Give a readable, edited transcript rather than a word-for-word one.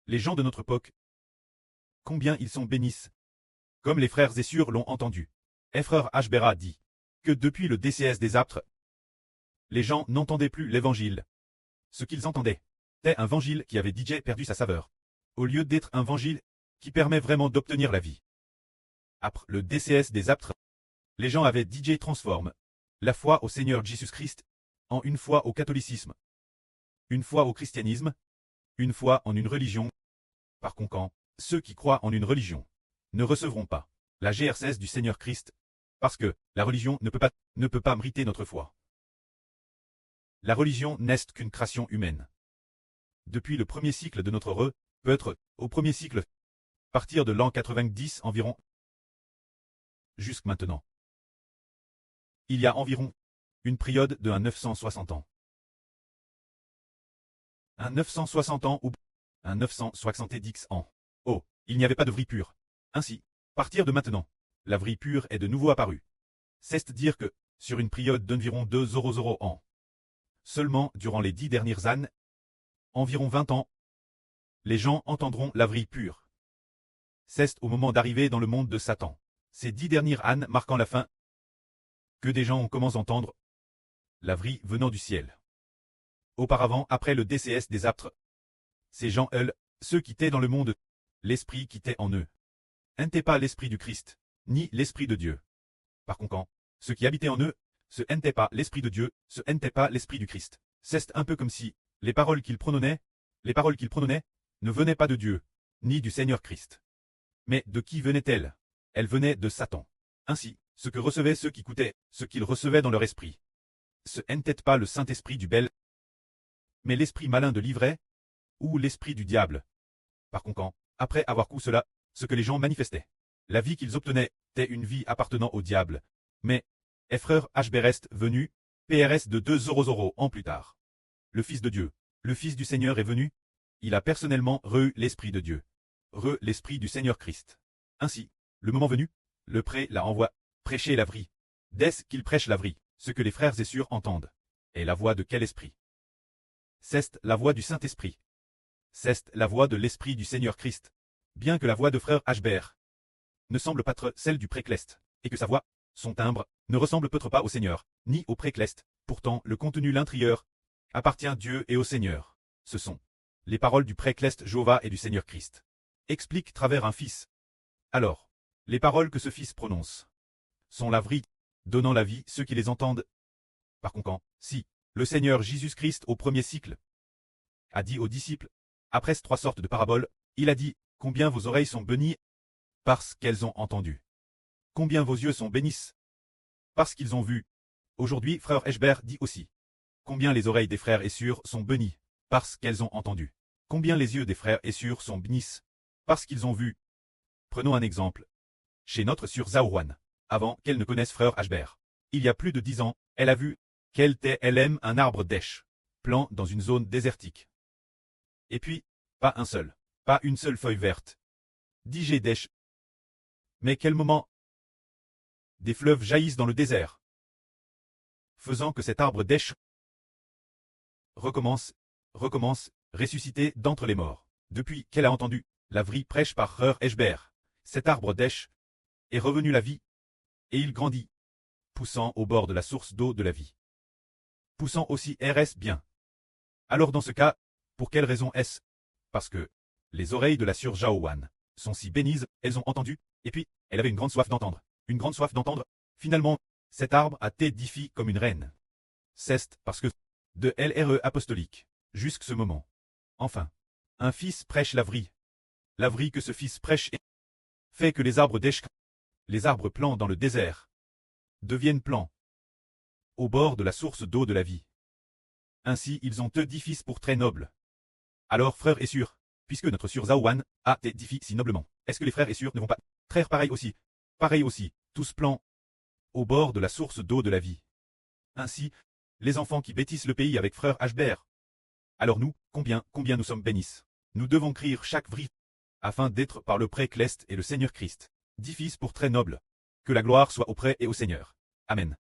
Les gens de notre époque, combien ils sont bénisses. Comme les frères Essur l'ont entendu. Frère Ashbera dit que depuis le DCS des aptres, les gens n'entendaient plus l'évangile. Ce qu'ils entendaient était un évangile qui avait déjà perdu sa saveur, au lieu d'être un évangile qui permet vraiment d'obtenir la vie. Après le DCS des aptres, les gens avaient DJ transforme la foi au Seigneur Jésus-Christ en une foi au catholicisme, une foi au christianisme, une foi en une religion. Par conséquent, ceux qui croient en une religion ne recevront pas la GRCS du Seigneur Christ, parce que la religion ne peut pas mériter notre foi. La religion n'est qu'une création humaine. Depuis le premier cycle de notre peut-être au premier cycle, partir de l'an 90 environ, jusqu'à maintenant. Il y a environ une période de 960 ans. Un 960 ans ou un 970 ans. Oh, il n'y avait pas de vie pure. Ainsi, partir de maintenant, la vie pure est de nouveau apparue. C'est-à-dire que, sur une période d'environ 200 ans, seulement durant les 10 dernières années, environ 20 ans, les gens entendront la vie pure. C'est au moment d'arriver dans le monde de Satan, ces 10 dernières années marquant la fin, que des gens ont commencé à entendre la vie venant du ciel. Auparavant, après le DCS des aptres, ces gens, ceux qui étaient dans le monde, l'esprit qui était en eux, n'était pas l'esprit du Christ, ni l'esprit de Dieu. Par conséquent, ceux qui habitaient en eux, ce n'était pas l'esprit de Dieu, ce n'était pas l'esprit du Christ. C'est un peu comme si les paroles qu'ils prononçaient, ne venaient pas de Dieu, ni du Seigneur Christ. Mais de qui venaient-elles? Elles venaient de Satan. Ainsi, ce que recevaient ceux qui écoutaient, ce qu'ils recevaient dans leur esprit, ce n'était pas le Saint-Esprit du bel, mais l'esprit malin de l'ivraie, ou l'esprit du diable. Par conséquent, après avoir coup cela, ce que les gens manifestaient, la vie qu'ils obtenaient, était une vie appartenant au diable. Mais, frère Ashbert est venu, PRS de 200 ans plus tard. Le Fils de Dieu, le Fils du Seigneur est venu, il a personnellement l'Esprit de Dieu, l'Esprit du Seigneur Christ. Ainsi, le moment venu, le prêtre la envoie prêcher la vie. Dès qu'il prêche la vie, ce que les frères Essur entendent, est la voix de quel esprit? C'est la voix du Saint-Esprit. C'est la voix de l'Esprit du Seigneur Christ. Bien que la voix de frère Ashbert ne semble pas être celle du précleste, et que sa voix, son timbre, ne ressemble peut-être pas au Seigneur, ni au précleste, pourtant le contenu l'intérieur appartient à Dieu et au Seigneur. Ce sont les paroles du précleste Jéhovah et du Seigneur Christ. Explique travers un fils. Alors, les paroles que ce fils prononce sont la vie, donnant la vie ceux qui les entendent. Par conséquent, si le Seigneur Jésus-Christ au premier cycle a dit aux disciples, après ces 3 sortes de paraboles, il a dit, combien vos oreilles sont bénies parce qu'elles ont entendu. Combien vos yeux sont bénis parce qu'ils ont vu. Aujourd'hui, frère Ashbert dit aussi, combien les oreilles des frères Essur sont bénies parce qu'elles ont entendu. Combien les yeux des frères Essur sont bénis parce qu'ils ont vu. Prenons un exemple. Chez notre sœur Zaouane, avant qu'elle ne connaisse frère Ashbert, il y a plus de 10 ans, elle a vu qu'elle aime un arbre d'èche, plant dans une zone désertique. Et puis, pas une seule feuille verte. DJ d'èche. Mais quel moment? Des fleuves jaillissent dans le désert, faisant que cet arbre d'èche recommence, ressuscité d'entre les morts. Depuis qu'elle a entendu la vie prêche par frère Ashbert, cet arbre d'èche est revenu la vie, et il grandit, poussant au bord de la source d'eau de la vie. Poussant aussi RS bien. Alors dans ce cas, pour quelle raison est-ce? Parce que les oreilles de la sœur Jaouane sont si bénies, elles ont entendu, et puis, elle avait une grande soif d'entendre. Une grande soif d'entendre. Finalement, cet arbre a été édifié comme une reine. C'est parce que, de LRE apostolique, jusqu'à ce moment. Enfin, un fils prêche la vie. La vie que ce fils prêche fait que les arbres d'èche, les arbres plants dans le désert, deviennent plants au bord de la source d'eau de la vie. Ainsi, ils ont deux fils pour très nobles. Alors, frère Essur, puisque notre sœur Zaouane a été édifié si noblement, est-ce que les frères Essur ne vont pas traire pareil aussi? Pareil aussi, tous plants au bord de la source d'eau de la vie. Ainsi, les enfants qui bâtissent le pays avec frère Ashbert. Alors nous, combien nous sommes bénis. Nous devons crier chaque vie, afin d'être par le précleste et le Seigneur Christ, 10 fils pour très nobles. Que la gloire soit auprès et au Seigneur. Amen.